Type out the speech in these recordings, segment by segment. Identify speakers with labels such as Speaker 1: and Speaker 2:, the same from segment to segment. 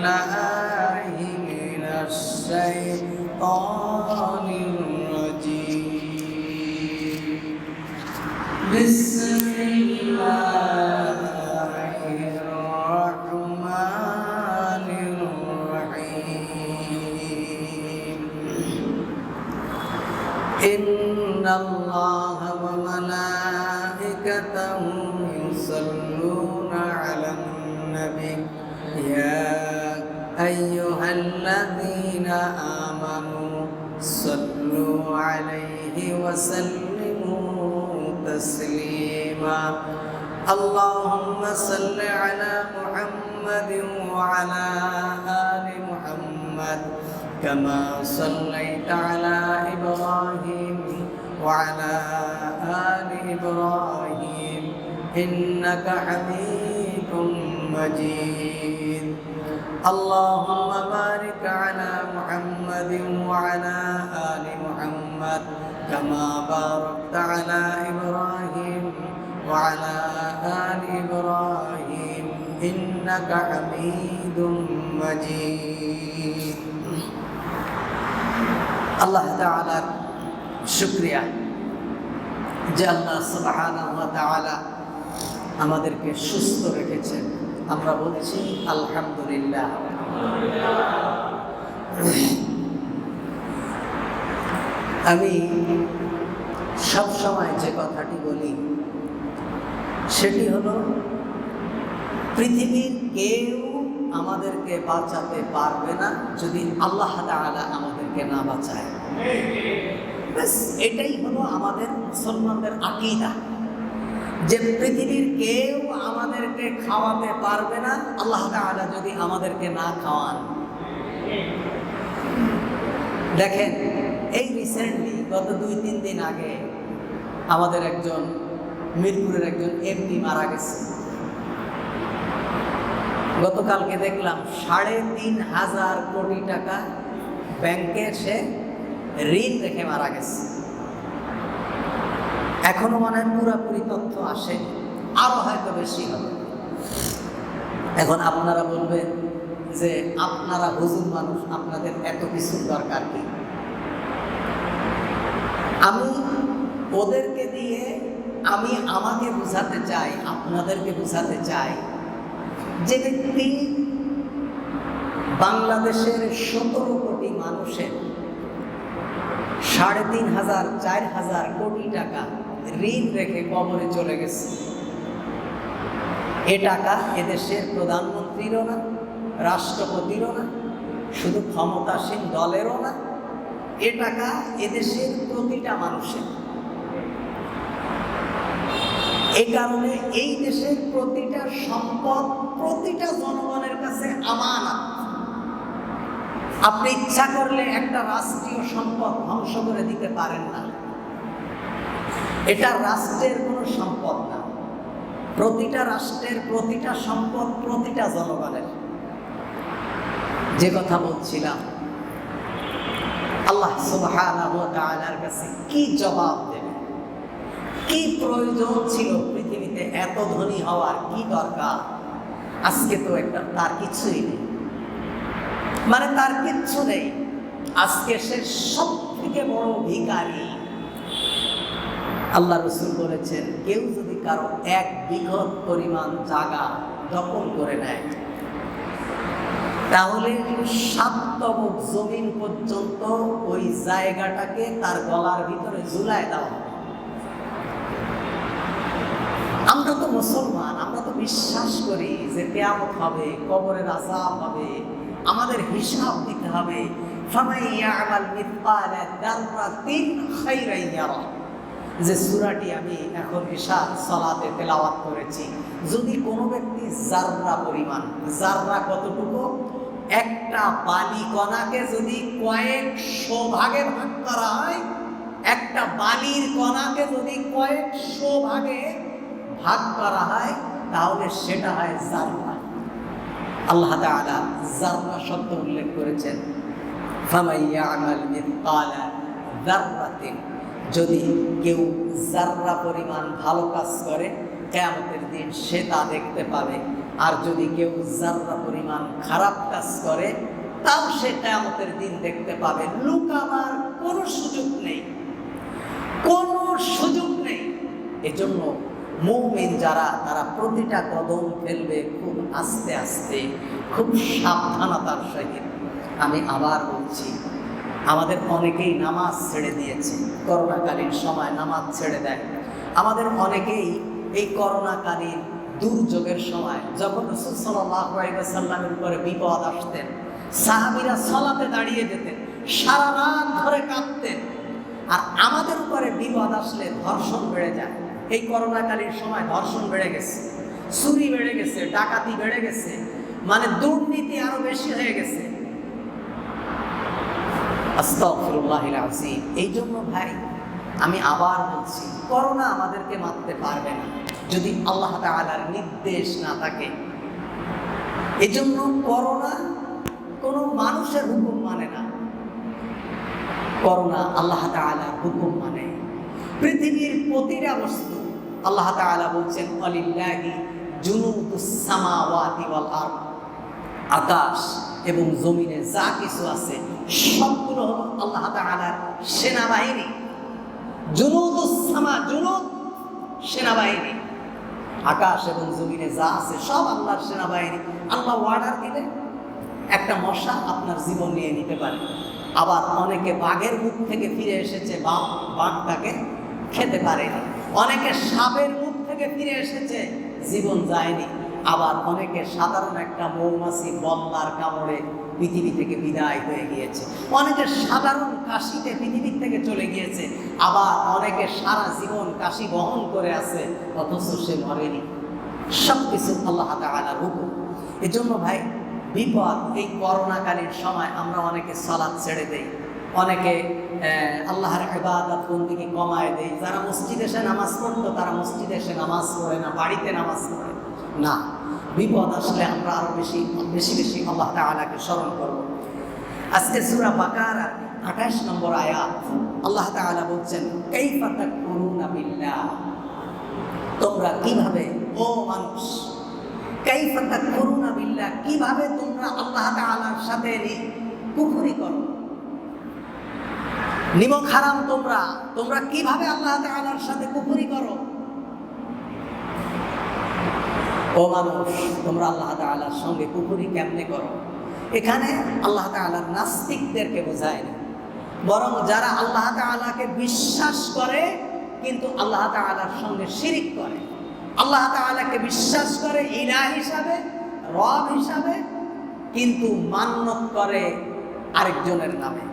Speaker 1: بالله من الشيطان الرجيم بسم الله الرحمن الرحيم إن الله وملائكته يصلون على النبي يا أيها الذين آمنوا صلوا عليه وسلموا تسليما اللهم صل على محمد وعلى آل محمد كما صليت على إبراهيم وعلى آل إبراهيم إنك حميد مجيد اللهم بارك على محمد وعلى آل محمد كما باركت على إبراهيم وعلى آل إبراهيم إنك حميد مجيد আল্লাহ তাআলার শুকরিয়া যে আল্লাহ সুবহানাহু ওয়া তাআলা আমাদেরকে সুস্থ রেখেছেন। আমরা বলছি আলহামদুলিল্লাহ। আমি সব সময় যে কথাটি বলি সেটি হলো, পৃথিবীর কেউ আমাদেরকে বাঁচাতে পারবে না যদি আল্লাহ তাআলা আমাদেরকে না বাঁচায়। ব্যাস এটাই হলো আমাদের মুসলমানদের আকীদা, যে পৃথিবীর কেউ আমাদেরকে খাওয়াতে পারবে না আল্লাহ তাআলা যদি আমাদেরকে না খাওয়ান। দেখেন, এই রিসেন্টলি গত 2-3 দিন আগে আমাদের একজন মিরপুরের একজন এমপি মারা গেছে। গতকালকে দেখলাম 3,500 কোটি টাকা ব্যাংকে সে ঋণ রেখে মারা গেছে। এখনো মনে হয় পুরোপুরি তথ্য আসে, আরো হয়তো বেশি হবে। এখন আপনারা বলবেন যে আপনারা হুজুর মানুষ, আপনাদের এত কিছুর দরকার কি? আমি ওদেরকে দিয়ে আমাকে বুঝাতে চাই, আপনাদেরকে বুঝাতে চাই, যে ব্যক্তি বাংলাদেশের 17 কোটি মানুষের 3,500-4,000 কোটি টাকা ঋণ রেখে কবরে চলে গেছে। এ টাকা এদেশের প্রধানমন্ত্রীরও না, রাষ্ট্রপতিরও না, শুধু ক্ষমতাসীন দলেরও না, এ টাকা এদেশের প্রতিটা মানুষের। এই কারণে এই দেশের প্রতিটা সম্পদ প্রতিটা জনগণের কাছে আমানত। আপনি ইচ্ছা করলে একটা রাষ্ট্রীয় সম্পদ ধ্বংস করে দিতে পারেন না। এটা রাষ্ট্রের কোনো সম্পদ না। প্রতিটা রাষ্ট্রের প্রতিটা সম্পদ প্রতিটা জনগণের। যে কথা বলছিলাম, আল্লাহ সুবহানাহু ওয়া তাআলার কাছে কি জবাব দেবে? কি প্রয়োজন ছিল পৃথিবীতে এত ধনী হওয়ার? কি দরকার? আজকে তো তার কিছুই নেই, মানে তার কিচ্ছু নেই। আজকে সে সব থেকে বড় ভিখারি। আল্লাহ রাসূল বলেছেন, কেউ যদি কারো 1 বিঘত পরিমাণ জায়গা দখল করে নেয়, তাহলে 7 তবক জমিন পর্যন্ত ওই জায়গাটাকে তার গলার ভিতরে ঝুলায় দেওয়া হবে। আমরা তো মুসলমান, আমরা তো বিশ্বাস করি যে কিয়ামত হবে, কবরের আযাব হবে, আমাদের হিসাব দিতে হবে। ফামান ইয়ামাল মিসকালা যাররাতিন খায়রান ইয়ারা, যে সূরাটি আমি এখন ঈশা সালাতে তেলাওয়াত করেছি, যদি কোনো ব্যক্তি জাররা পরিমাণ, জাররা কতটুকু? একটা বালি কণাকে যদি কয়েকশো ভাগে ভাগ করা হয়, একটা বালির কণাকে যদি কয়েকশো ভাগে ভাগ করা হয়, তাহলে সেটা হয় জাররা। আল্লাহ তাআলা জাররা শব্দ উল্লেখ করেছেন, ফামান ইয়ামাল মিসকালা যাররাতিন, যদি কেউ জাররা পরিমাণ ভালো কাজ করে কিয়ামতের দিন সে তা দেখতে পাবে। আর যদি কেউ যাররা পরিমাণ খারাপ কাজ করে তাও সে কিয়ামতের দিন দেখতে পাবে। লুকাবার কোনো সুযোগ নেই, কোনো সুযোগ নেই। এজন্য মুমিন যারা, তারা প্রতিটা কদম ফেলবে খুব আস্তে আস্তে, খুব সাবধানতার সহিত। আমি আবার বলছি, আমাদের অনেকেই নামাজ ছেড়ে দিয়েছে, করোনাকালীন সময় নামাজ ছেড়ে দেয়। আমাদের অনেকেই এই করোনাকালীন দুর্যোগের সময়, যখন রাসূল সাল্লাল্লাহু আলাইহি ওয়াসাল্লামের উপরে বিপদ আসতেন, সাহাবীরা সালাতে দাঁড়িয়ে যেতেন, সারা রাত ধরে কাঁদতেন। আর আমাদের উপরে বিপদ আসলে ধর্ষণ বেড়ে যায়। এই করোনাকালীন সময় ধর্ষণ বেড়ে গেছে, চুরি বেড়ে গেছে, ডাকাতি বেড়ে গেছে, মানে দুর্নীতি আরো বেশি হয়ে গেছে। আস্তাগফিরুল্লাহিল আযীম। এই জন্য ভাই আমি আবার বলছি, করোনা আমাদেরকে মারতে পারবে না যদি আল্লাহ তাআলার নির্দেশ না থাকে। এজন্য করোনা কোনো মানুষের হুকুম মানে না, করোনা আল্লাহ তাআলার হুকুম মানে। পৃথিবীর প্রতিটা বস্তু আল্লাহ তাআলা বলছেন, ওয়ালিল্লাহি জুনুদুস সামাওয়াতি ওয়াল আরদ, আকাশ এবং জমিনে যা কিছু আছে সবগুলো হলো আল্লাহ তাআলার সেনাবাহিনী। জুনুদুস সামা, জুনুদ সেনাবাহিনী। আকাশ এবং জমিনে যা আছে সব আল্লাহর সেনাবাহিনী। আল্লাহ অর্ডার দিলে একটা মশা আপনার জীবন নিয়ে নিতে পারে। আবার অনেকে বাঘের মুখ থেকে ফিরে এসেছে, বাঘটাকে খেতে পারেনি। অনেকে সাপের মুখ থেকে ফিরে এসেছে, জীবন যায়নি। আবার অনেকে সাধারণ একটা মৌমাছি বল্লার কামড়ে পৃথিবী থেকে বিদায় হয়ে গিয়েছে। অনেকে সাধারণ কাশিতে পৃথিবী থেকে চলে গিয়েছে। আবার অনেকে সারা জীবন কাশি বহন করে আছে, অথচ সে মরেনি। সব কিছু আল্লাহ তাআলার হুকুম। এজন্য ভাই বিপদ, এই করোনাকালীন সময় আমরা অনেকে সালাত ছেড়ে দেই, অনেকে আল্লাহর ইবাদত বন্দেগী কমায় দেই। যারা মসজিদে এসে নামাজ পড়তো তারা মসজিদে এসে নামাজ পড়ে না, বাড়িতে নামাজ পড়ে না। বিপদ আসলে আমরা আরো বেশি বেশি আল্লাহ তাআলাকে স্মরণ করব। আজকে সূরা বাকারা 28 নম্বর আয়াত, আল্লাহ তাআলা বলছেন, কাইফা তাকফুরুনা বিল্লাহ, তোমরা কিভাবে, ও মানুষ, কাইফা তাকফুরুনা বিল্লাহ, কিভাবে তোমরা আল্লাহ তাআলার সাথে কুফরি করো, নিমক হারাম তোমরা কিভাবে আল্লাহ তাআলার সাথে কুফরি করো। ও মানুষ, তোমরা আল্লাহ তাআলার সঙ্গে কুফরি কেমনে করো? এখানে আল্লাহ তাআলার নাস্তিকদেরকে বোঝায় না, বরং যারা আল্লাহ তাআলাকে বিশ্বাস করে কিন্তু আল্লাহ তাআলার সঙ্গে শিরিক করে, আল্লাহ তাআলাকে বিশ্বাস করে ইলাহ হিসাবে, রব হিসাবে, কিন্তু মান্যত করে আরেকজনের নামে।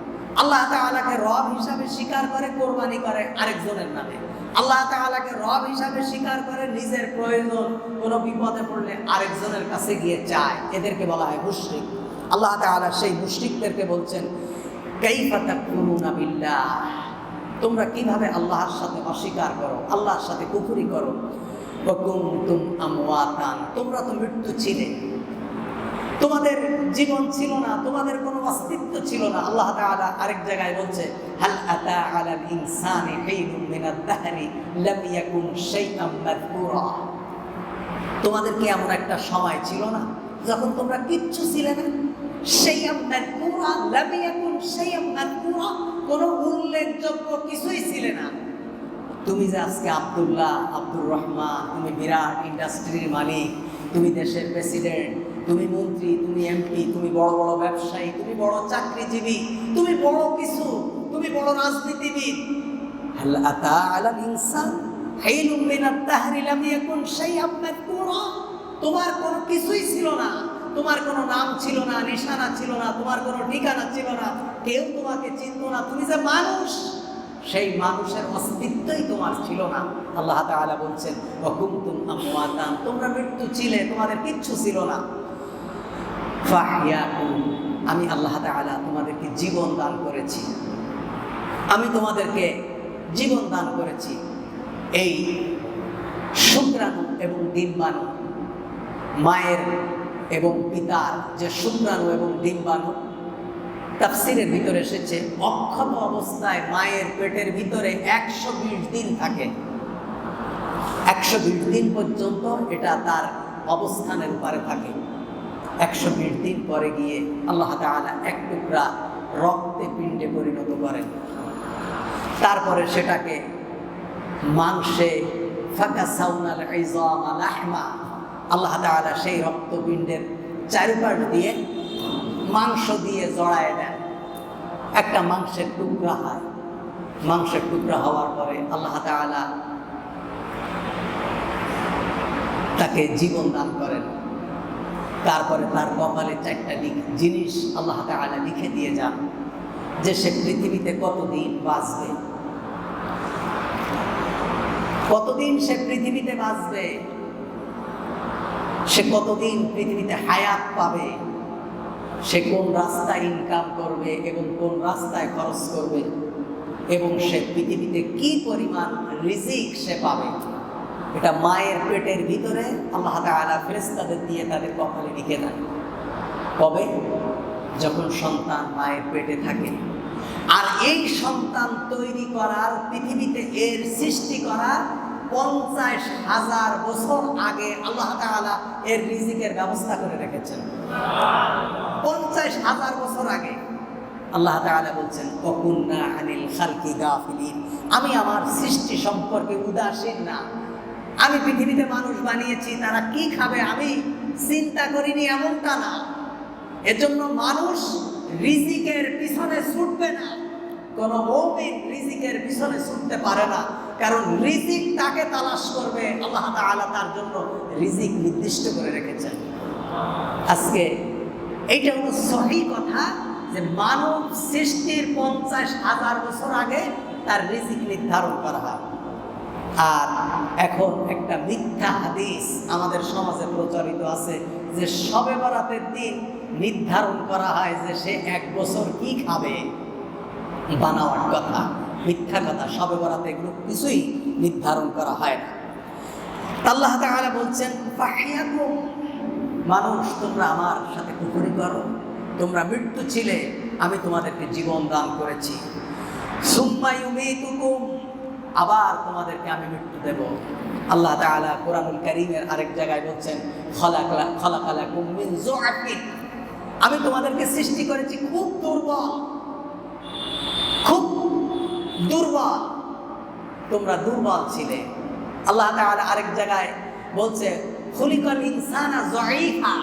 Speaker 1: আল্লাহ তাআলাকে রব হিসাবে স্বীকার করে, কোরবানি করে আরেকজনের নামে। আল্লাহ তাআলাকে রব হিসাবে স্বীকার করে, নিজের প্রয়োজন কোনো বিপদে পড়লে আরেকজনের কাছে গিয়ে চায়। এদেরকে বলা হয় মুশরিক। আল্লাহ তাআলা সেই মুশরিকদেরকে বলছেন, কাইফা তাকফুরুনা বিল্লাহ, তোমরা কিভাবে আল্লাহর সাথে অস্বীকার করো, আল্লাহর সাথে কুফরি করো। ওয়া কুনতুম আমওয়াতান, তোমরা তো মৃত্যু ছিলে, তোমাদের জীবন ছিল না, তোমাদের কোনো অস্তিত্ব ছিল না। আল্লাহ তাআলা আরেক জায়গায় বলছে, হাল আতা আলাল ইনসানি হিনুম মিনাদ দাহরি লাম ইয়াকুন শাইআম মাযকুরা, তোমাদের কি এমন একটা সময় ছিল না যখন তোমরা কিচ্ছু ছিলে না? শাইআম মাযকুরা, লাম ইয়াকুন শাইআম মাযকুরা, কোনো উল্লেখযোগ্য কিছুই ছিলে না। তুমি যে আজকে আব্দুল্লাহ, আব্দুর রহমান, তুমি বিরাট ইন্ডাস্ট্রির মালিক, তুমি দেশের প্রেসিডেন্ট, তুমি মন্ত্রী, তুমি এমপি, তুমি বড় বড় ব্যবসায়ী, তুমি বড় চাকরিজীবী, তুমি বড় কিছু, তুমি বড় রাজনীতিবিদ। হাল আতা আলাল ইনসান হিনুম মিনাদ দাহরি লাম ইয়াকুন শাইআম মাযকুরা, তোমার কোনো কিছুই ছিল না, তোমার কোনো নাম ছিল না, নিশানা ছিল না, তোমার কোনো ঠিকানা ছিল না, কেউ তোমাকে চিনতো না। তুমি যে মানুষ, সেই মানুষের অস্তিত্বই তোমার ছিল না। আল্লাহ তাআলা বলছেন, ওয়া কুনতুম আমওয়াতান, তোমরা মৃত্যু ছিলে, তোমাদের কিচ্ছু ছিল না। ফাহইয়াকুম, আমি আল্লাহ তাআলা তোমাদেরকে জীবন দান করেছি, আমি তোমাদেরকে জীবন দান করেছি। এই শুক্রাণু এবং ডিম্বাণু, মায়ের এবং পিতার যে শুক্রাণু এবং ডিম্বাণু, তাফসীরের ভিতরে এসেছে অক্ষত অবস্থায় মায়ের পেটের ভিতরে 120 দিন থাকে। 120 দিন পর্যন্ত এটা তার অবস্থানের উপরে থাকে। 120 দিন পরে গিয়ে আল্লাহ তাআলা এক টুকরা রক্তে পিণ্ডে পরিণত করেন। তারপরে সেটাকে মাংসে ফাকাসাউনাল ইযামা লাহমা, আল্লাহ তাআলা সেই রক্তপিণ্ডের চারিপাশ দিয়ে মাংস দিয়ে জড়ায় দেন, একটা মাংসের টুকরা হয়। মাংসের টুকরা হওয়ার পরে আল্লাহ তাআলা তাকে জীবন দান করেন। তারপরে তার কপালে 4টা জিনিস আল্লাহ তাআলা লিখে দিয়ে যান যে সে পৃথিবীতে কতদিন বাঁচবে, কতদিন সে পৃথিবীতে বাঁচবে, সে কতদিন পৃথিবীতে হায়াত পাবে, সে কোন রাস্তায় ইনকাম করবে এবং কোন রাস্তায় খরচ করবে, এবং সে পৃথিবীতে কি পরিমাণ রিজিক সে পাবে। এটা মায়ের পেটের ভিতরে আল্লাহ তাআলা ফেরেশতাদের দিয়ে তাদের কপালে লিখে দেন। কবে? যখন সন্তান মায়ের পেটে থাকে। আর এই সন্তান তৈরি করার, পৃথিবীতে এর সৃষ্টি করার 50,000 বছর আগে আল্লাহ তাআলা এর রিজিকের ব্যবস্থা করে রেখেছেন। 50,000 বছর আগে আল্লাহ তাআলা বলছেন, ওয়াকুন্না আনিল খালকি গাফিলিন, আমি আমার সৃষ্টি সম্পর্কে উদাসীন না। আমি পৃথিবীতে মানুষ বানিয়েছি, তারা কি খাবে আমি চিন্তা করিনি, এমনটা না। এজন্য মানুষ রিজিকের পিছনে ছুটবে না। কোন মুমিন রিজিকের পিছনে ছুটতে পারে না, কারণ রিজিক তাকে তালাশ করবে। আল্লাহ তাআলা তার জন্য রিজিক নির্দিষ্ট করে রেখেছেন। আজকে এইটা হলো সহি কথা যে মানব সৃষ্টির 50,000 বছর আগে তার রিজিক নির্ধারণ করা হয়। আর এখন একটা মিথ্যা হাদিস আমাদের সমাজে প্রচলিত আছে যে শবে বরাতের দিন নির্ধারণ করা হয় যে সে 1 বছর কি খাবে। বানাওয়ার কথা, মিথ্যা কথা। শবে বরাতে এগুলো কিছুই নির্ধারণ করা হয় না। আল্লাহ তাআলা বলছেন, ফাহিয়াকুম, মানুষ তোমরা আমার সাথে কুফরি করো, তোমরা মৃত্যু ছিলে, আমি তোমাদেরকে জীবন দান করেছি। সুম্মা ইউমীতুকুম, আবার তোমাদেরকে আমি মৃত্যু দেব। আল্লাহ তাআলা কোরআনুল কারীমের আরেক জায়গায় বলছেন, খলাকালাকুম মিন যুআফিন, আমি তোমাদেরকে সৃষ্টি করেছি খুব দুর্বল, খুব দুর্বল, তোমরা দুর্বল ছিলে। আল্লাহ তাআলা আরেক জায়গায় বলছে, খুলিকাল ইনসানা যায়ীফা,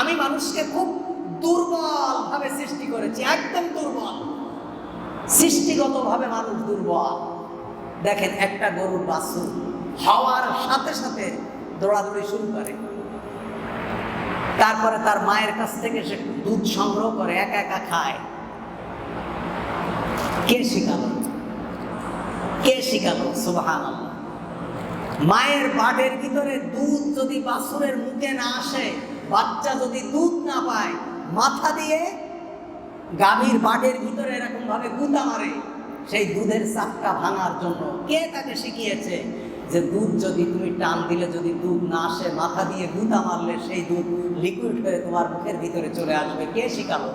Speaker 1: আমি মানুষকে খুব দুর্বল ভাবে সৃষ্টি করেছি, একদম দুর্বল। সৃষ্টিগতভাবে মানুষ দুর্বল। দেখেন, একটা গরুর বাছুর হওয়ার সাথে সাথে দৌড়াদৌড়ি শুরু করে, তারপরে তার মায়ের কাছ থেকে সে দুধ সংগ্রহ করে একা একা খায়। কে শিখালো? কে শিখালো? সুবহানাল্লাহ। মায়ের বাটের ভিতরে দুধ যদি বাছুরের মুখে না আসে, বাচ্চা যদি দুধ না পায়, মাথা দিয়ে গাভীর বাটের ভিতরে এরকম ভাবে গুঁতা মারে সেই দুধের চাপটা ভাঙার জন্য। কে তাকে শিখিয়েছে যে দুধ যদি তুমি টান দিলে যদি দুধ না আসে, মাথা দিয়ে গুঁতা মারলে সেই দুধ লিকুইড হয়ে তোমার মুখের ভিতরে চলে আসবে? কে শিখালো?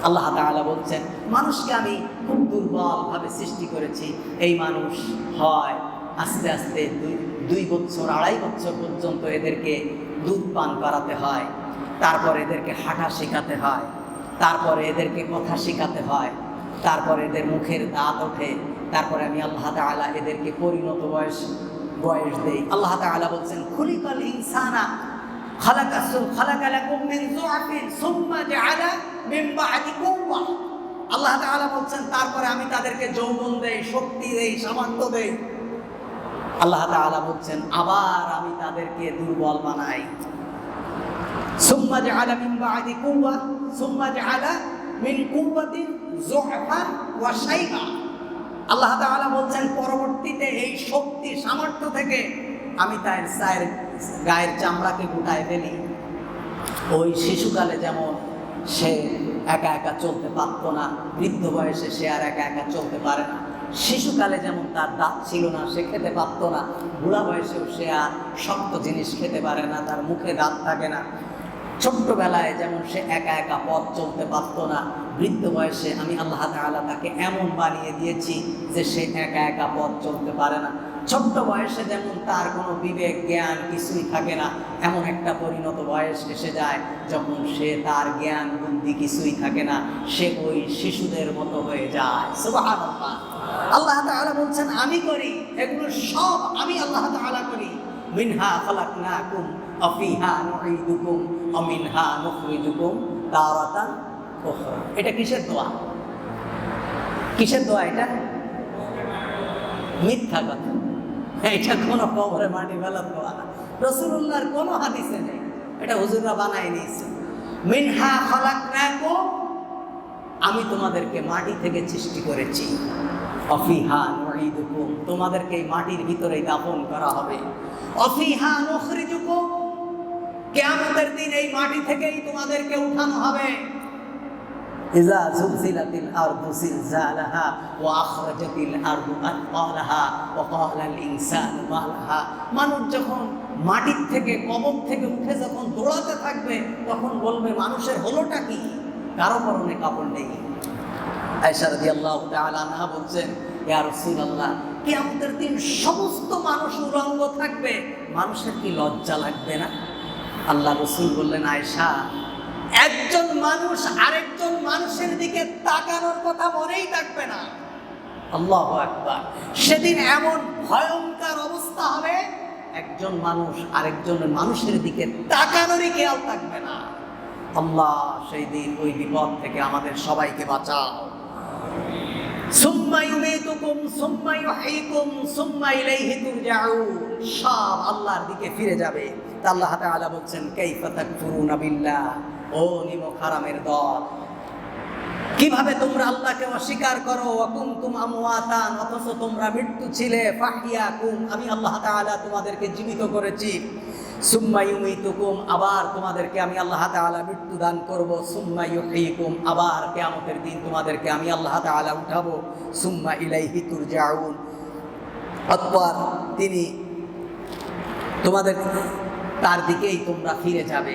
Speaker 1: আল্লাহ তাআলা বলছেন, মানুষকে আমি খুব দুর্বল ভাবে সৃষ্টি করেছি। এই মানুষ হয় আস্তে আস্তে 2 বছর 2.5 বছর পর্যন্ত এদেরকে দুধ পান করাতে হয়, তারপরে এদেরকে হাঁটা শেখাতে হয়, তারপরে এদেরকে কথা শেখাতে হয়, তারপরে এদের মুখের দাঁত ওঠে, তারপরে আমি আল্লাহ তাআলা এদেরকে পরিণত বয়স দেই। আল্লাহ তাআলা বলছেন, খুলিকাল ইনসানা খালাকালাকুম মিন যুআফিন সুম্মা জাআলা মিন বা'দি কুওয়া। আল্লাহ তাআলা বলছেন, তারপরে আমি তাদেরকে যৌবন দেই, শক্তি দেই, সামর্থ্য দেই। আল্লাহ তাআলা বলছেন, আবার আমি তাদেরকে দুর্বল বানাই। সুম্মা জাআলা মিন বা'দি কুওয়া সুম্মা জাআলা মিন কুওয়াতিন যুআফান ওয়া শাইবা। আল্লাহ তাআলা বলছেন, পরবর্তীতে এই শক্তি সামর্থ্য থেকে আমি তার গায়ের চামড়াকে গুটায় ফেলি। ওই শিশুকালে যেমন সে একা একা চলতে পারত না, বৃদ্ধ বয়সে সে আর একা একা চলতে পারে না। শিশুকালে যেমন তার দাঁত ছিল না, সে খেতে পারত না, বুড়া বয়সেও সে আর শক্ত জিনিস খেতে পারে না, তার মুখে দাঁত থাকে না। ছোট্টবেলায় যেমন সে একা একা পথ চলতে পারতো না, বৃদ্ধ বয়সে আমি আল্লাহ তাআলা তাকে এমন বানিয়ে দিয়েছি যে সে একা একা পথ চলতে পারে না। ছোট্ট বয়সে যেমন তার কোনো বিবেক জ্ঞান কিছুই থাকে না, এমন একটা পরিণত বয়স এসে যায় যখন সে তার জ্ঞান বুদ্ধি কিছুই থাকে না, সে ওই শিশুদের মতো হয়ে যায়। সুবহানাল্লাহ। আল্লাহ তাআলা বলছেন আমি করি, এগুলো সব আমি আল্লাহ তাআলা করি। মিনহা খালাকনাকুম ওয়া ফিহা নুঈদুকুম ওয়া মিনহা নুখরিজুকুম তারাতান উখরা। এটা কিসের দোয়া? কিসের দোয়া এটা? মিথ্যা কথা। এটা কোনো কবরে মাটি ফেলার দোয়া না, রাসূলুল্লাহর কোনো হাদিসে নেই, এটা হুজুররা বানায় নিয়েছে। মিনহা খালাকনাকুম, আমি তোমাদেরকে মাটি থেকে সৃষ্টি করেছি। অফিহা নুঈদুকুম, তোমাদেরকে এই মাটির ভিতরেই দাফন করা হবে। অফিহা নুখরিজুকুম, কিয়ামতের দিন এই মাটি থেকেই তোমাদেরকে উঠানো হবে। ইযা যুলজিলাতিল আরদু জিলজালাহা ওয়া আখরাজাতিল আরদু আথকালাহা ওয়া ক্বালাল ইনসানু মা লাহা। মানুষ যখন মাটির থেকে, কবর থেকে উঠে যখন দৌড়াতে থাকবে, তখন বলবে মানুষের হলোটা কি? কারো পরনে কাপড় নেই। আয়েশা রাদিয়াল্লাহু তাআলা আনহা বলছেন, ইয়া রাসূলুল্লাহ, কিয়ামতের দিন সমস্ত মানুষ উলঙ্গ থাকবে, মানুষের কি লজ্জা লাগবে না? আল্লাহ রাসূল বললেন, আয়েশা, একজন মানুষ আরেকজন মানুষের দিকে তাকানোর কথা মনেই থাকবে না। আল্লাহু আকবার। সেদিন এমন ভয়ঙ্কর অবস্থা হবে, একজন মানুষ আরেকজন মানুষের দিকে তাকানোরই খেয়াল থাকবে না। আল্লাহ সেই দিন ওই বিপদ থেকে আমাদের সবাইকে বাঁচাও। সুম্মা ইউমীতুকুম সুম্মা ইউহয়িকুম সুম্মা ইলাইহি তুরজাউন, সব আল্লাহর দিকে ফিরে যাবে। তা আল্লাহ তাআলা বলছেন, কাইফা তাকফুরুনা বিল্লাহ, ও নিমক হারামের দল, কিভাবে তোমরা আল্লাহকে অস্বীকার করো। ওয়া কুনতুম আমওয়াতান, অথচ তোমরা মৃত্যু ছিলে। ফাহইয়াকুম, আমি আল্লাহ তাআলা তোমাদেরকে জীবিত করেছি। সুম্মা ইউমীতুকুম, আবার তোমাদেরকে আমি আল্লাহ তাআলা মৃত্যু দান করব। সুম্মা ইউহয়িকুম, আবার কিয়ামতের দিন তোমাদেরকে আমি আল্লাহ তাআলা উঠাবো। সুম্মা ইলাইহি তুরজাউন, অতঃপর তিনি তোমাদের তার দিকেই তোমরা ফিরে যাবে।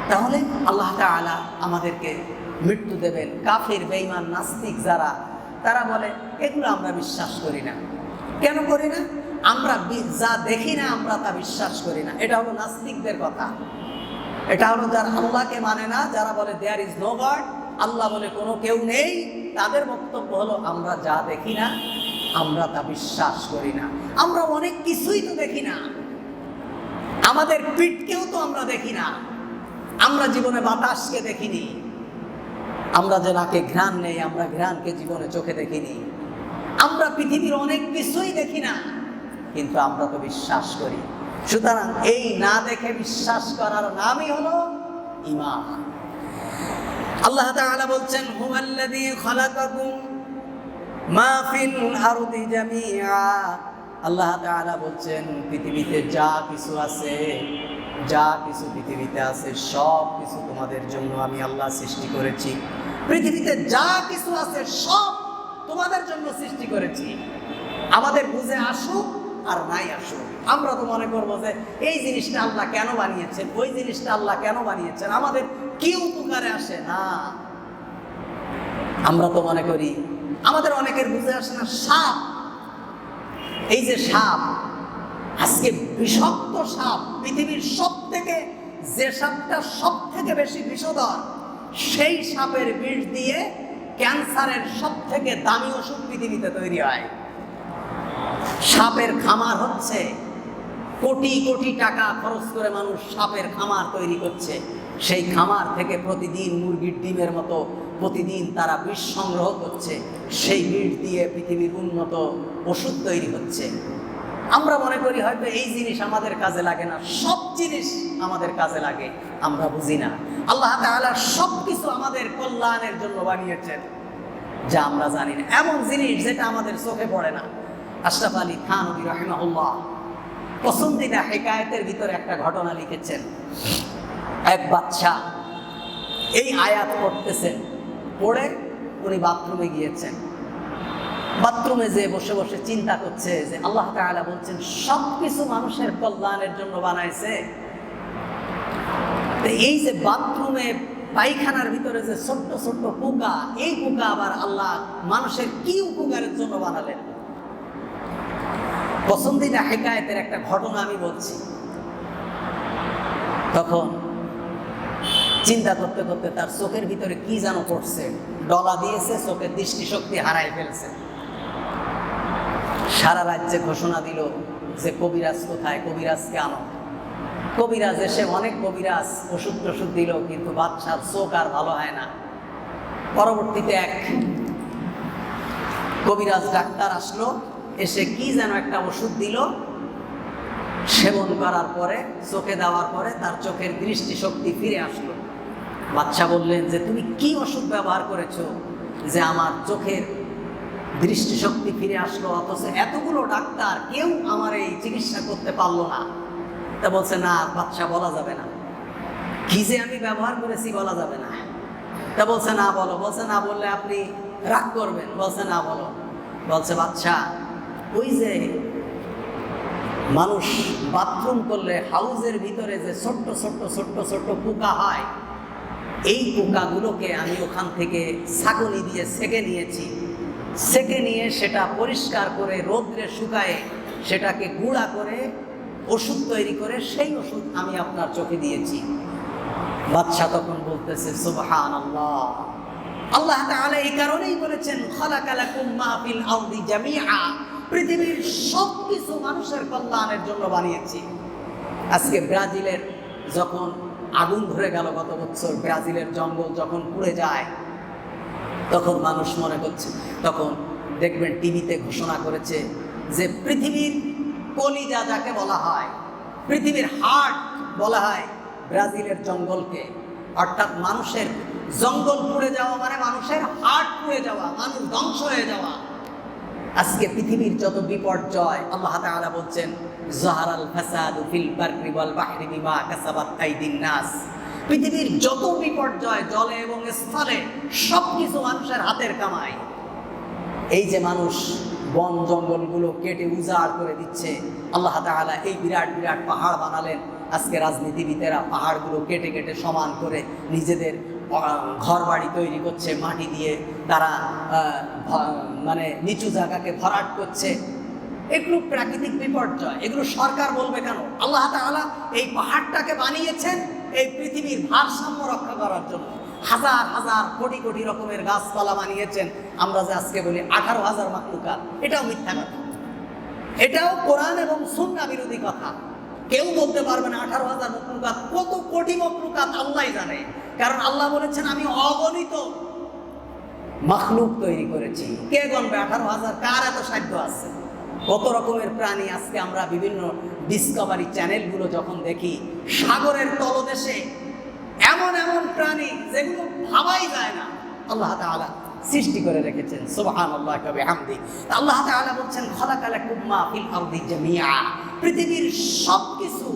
Speaker 1: তাহলে আল্লাহ তাআলা আমাদেরকে মৃত্যু দেবেন। কাফির, বেঈমান, নাস্তিক যারা, তারা বলে এগুলো আমরা বিশ্বাস করি না। কেন করি না? আমরা যা দেখি না আমরা তা বিশ্বাস করি না। এটা হলো নাস্তিকদের কথা। এটা হলো যারা আল্লাহকে মানে না, যারা বলে দেয়ার ইজ নো গড, আল্লাহ বলে কোনো কেউ নেই, তাদের বক্তব্য হলো আমরা যা দেখি না আমরা তা বিশ্বাস করি না। আমরা অনেক কিছুই তো দেখি না, আমাদের পিঠকেও তো আমরা দেখি না, আমরা জীবনে বাতাসকে দেখিনি, আমরা যে নাকে ঘ্রাণ নেই আমরা ঘ্রাণকে জীবনে চোখে দেখিনি, আমরা পৃথিবীর অনেক কিছুই দেখি না, কিন্তু আমরা তো বিশ্বাস করি। সুতরাং এই না দেখে বিশ্বাস করার নামই হলো ঈমান। আল্লাহ তাআলা বলছেন, হুয়াল্লাযী খালাকাকুম মা ফিল আরদি জামিআ, আল্লাহ তাআলা বলছেন পৃথিবীতে যা কিছু আছে, যা কিছু পৃথিবীতে আছে সব কিছু তোমাদের জন্য আমি আল্লাহ সৃষ্টি করেছি। পৃথিবীতে যা কিছু আছে সব তোমাদের জন্য সৃষ্টি করেছি। আমাদের বুঝে আসুক আর নাই আসুক, আমরা তো মনে করবো যে এই জিনিসটা আল্লাহ কেন বানিয়েছেন, ওই জিনিসটা আল্লাহ কেন বানিয়েছেন, আমাদের কি উপকারে আসে না। আমরা তো মনে করি, আমাদের অনেকের বুঝে আসে না সাপ, এই যে সাপ, আজকে বিষাক্ত সাপ, পৃথিবীর সব থেকে যে সাপটা সব থেকে বেশি বিষধর, সেই সাপের বিষ দিয়ে ক্যান্সারের সব থেকে দামি ওষুধ পৃথিবীতে তৈরি হয়। সাপের খামার হচ্ছে, কোটি কোটি টাকা খরচ করে মানুষ সাপের খামার তৈরি করছে। সেই খামার থেকে প্রতিদিন মুরগির ডিমের মতো প্রতিদিন তারা বিষ সংগ্রহ করছে, সেই বিষ দিয়ে পৃথিবীর উন্নত ওষুধ তৈরি হচ্ছে। আমরা মনে করি হয়তো এই জিনিস আমাদের কাজে লাগে না, সব জিনিস আমাদের কাজে লাগে, আমরা বুঝি না। আল্লাহ তাআলা সব কিছু আমাদের কল্যাণের জন্য বানিয়েছেন, যা আমরা জানি না। এমন জিনিস যেটা আমাদের চোখে পড়ে না। আশরাফ আলী থানভী রাহিমাহুল্লাহ পছন্দিদা হিকায়াতের ভিতরে একটা ঘটনা লিখেছেন। এক বাদশা এই আয়াত পড়তেছেন, পড়ে উনি বাথরুমে গিয়েছেন। বাথরুমে যে বসে বসে চিন্তা করছে যে আল্লাহ তাআলা বলছেন সব কিছু মানুষের কল্যাণের জন্য বানাইছে, এই যে বাথরুমে পায়খানার ভিতরে যে ছোট্ট ছোট্ট পোকা, এই পোকা আবার আল্লাহ মানুষের কি উপকারের জন্য বানালেন? পছন্দিদা হেকায়েতের একটা ঘটনা আমি বলছি। তখন চিন্তা করতে করতে তার চোখের ভিতরে কি যেন পড়ছে, ডলা দিয়েছে, চোখের দৃষ্টিশক্তি হারাই ফেলছে। সারা রাজ্যে ঘোষণা দিল যে কবিরাজ কোথায়, কবিরাজকে আনো। কবিরাজ এসে অনেক কবিরাজ ওষুধ টষুধ দিল, কিন্তু বাদশার চোখ আর ভালো হয় না। পরবর্তীতে এক কবিরাজ ডাক্তার আসলো, এসে কি যেন একটা ওষুধ দিল, সেবন করার পরে, চোখে দেওয়ার পরে তার চোখের দৃষ্টিশক্তি ফিরে আসলো। বাদশা বললেন যে তুমি কি ওষুধ ব্যবহার করেছো যে আমার চোখের দৃষ্টিশক্তি ফিরে আসলো, অথচ এতগুলো ডাক্তার কেউ আমার এই চিকিৎসা করতে পারলো না? তা বলছে না বাদশা, বলা যাবে না। কি যে আমি ব্যবহার করেছি বলা যাবে না। তা বলছে না বলো। বলছে না বললে আপনি রাগ করবেন। বলছে না বলো। বলছে বাদশা, ওই যে মানুষ বাথরুম করলে হাউজের ভিতরে যে ছোট্ট ছোট্ট ছোট্ট ছোট্ট পোকা হয়, এই পোকাগুলোকে আমি ওখান থেকে ছাঁকনি দিয়ে ছেঁকে নিয়েছি। ছেঁকে নিয়ে সেটা পরিষ্কার করে রোদ্রে শুকায়ে সেটাকে গুঁড়া করে ওষুধ তৈরি করে সেই ওষুধ আমি আপনার চোখে দিয়েছি। বাদশা তখন বলতেছে সুবহানাল্লাহ। আল্লাহ তাআলা এই কারণেই বলেছেন খালাকা লাকুম মা ফিল আরদি জামিআ, পৃথিবীর সবকিছু মানুষের কল্যাণের জন্য বানিয়েছি। আজকে ব্রাজিলের যখন আগুন ধরে গেল গত বছর, ব্রাজিলের জঙ্গল যখন পুড়ে যায়, তখন মানুষ মনে করছে, তখন দেখবেন টিভিতে ঘোষণা করেছে যে পৃথিবীর কলিজা যাকে বলা হয়, পৃথিবীর হার্ট বলা হয় ব্রাজিলের জঙ্গলকে। অর্থাৎ মানুষের জঙ্গল পুড়ে যাওয়া মানে মানুষের হার্ট পুড়ে যাওয়া, মানুষ ধ্বংস হয়ে যাওয়া। আজকে পৃথিবীর যত বিপর্যয়, আল্লাহ তাআলা বলছেন যাহারাল ফাসাদু ফিল বাররি ওয়াল বাহরি বিমা কাসাবাত আইদিন নাস। পৃথিবীর যত বিপর্যয় জলে এবং স্থলে সবকিছু মানুষের হাতের কামাই। এই যে মানুষ বন জঙ্গলগুলো কেটে উজাড় করে দিচ্ছে, আল্লাহ তাআলা এই বিরাট বিরাট পাহাড় বানালেন। আজকে রাজনীতিবিদেরা পাহাড়গুলো কেটে কেটে সমান করে নিজেদের ঘর বাড়ি তৈরি করছে মাটি দিয়ে, তারা মানে নিচু জায়গাকে ভরাট করছে। এগুলো প্রাকৃতিক বিপর্যয়, এগুলো সরকার বলবে কেন? আল্লাহ তাআলা এই পাহাড়টাকে বানিয়েছেন এই পৃথিবীর ভারসাম্য রক্ষা করার জন্য। হাজার হাজার কোটি কোটি রকমের গাছপালা বানিয়েছেন। আমরা যে আজকে বলি 18,000 মাখলুকাত, এটাও মিথ্যা কথা, এটাও কোরআন এবং সুন্নাহ বিরোধী কথা। কেউ বলতে পারবে না 18,000 মাখলুকাত। কত কোটি মাখলুকাত আল্লাহই জানে, কারণ আল্লাহ বলেছেন আমি অগণিত মাখলুক তৈরি করেছি। কে গণবে 18,000? কার এত সাধ্য আছে? কত রকমের প্রাণী আজকে আমরা বিভিন্ন ডিসকভারি চ্যানেলগুলো যখন দেখি, সাগরের তলদেশে এমন এমন প্রাণী যেগুলো ভাবাই যায় না, আল্লাহ তাআলা সৃষ্টি করে রেখেছেন। সুবহানাল্লাহি ওয়া বিহামদিহি। আল্লাহ তাআলা বলছেন খালাকা লাকুম মা ফিল আরদি জামিআ, পৃথিবীর সবকিছু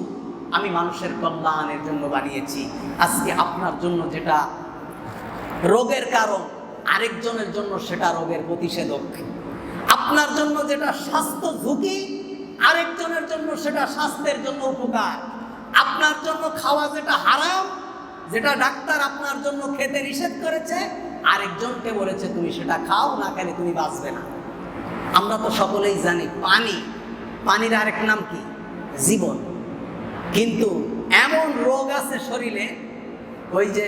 Speaker 1: আমি মানুষের কল্যাণের জন্য বানিয়েছি। আজকে আপনার জন্য যেটা রোগের কারণ, আরেকজনের জন্য সেটা রোগের প্রতিষেধক। আপনার জন্য যেটা স্বাস্থ্য ঝুঁকি, আরেকজনের জন্য সেটা স্বাস্থ্যের জন্য উপকার। আপনার জন্য খাওয়া যেটা হারাম, যেটা ডাক্তার আপনার জন্য খেতে নিষেধ করেছে, আরেকজনকে বলেছে তুমি সেটা খাও, না খেলে তুমি বাঁচবে না। আমরা তো সকলেই জানি পানি, পানির আরেক নাম কি? জীবন। কিন্তু এমন রোগ আছে শরীরে, ওই যে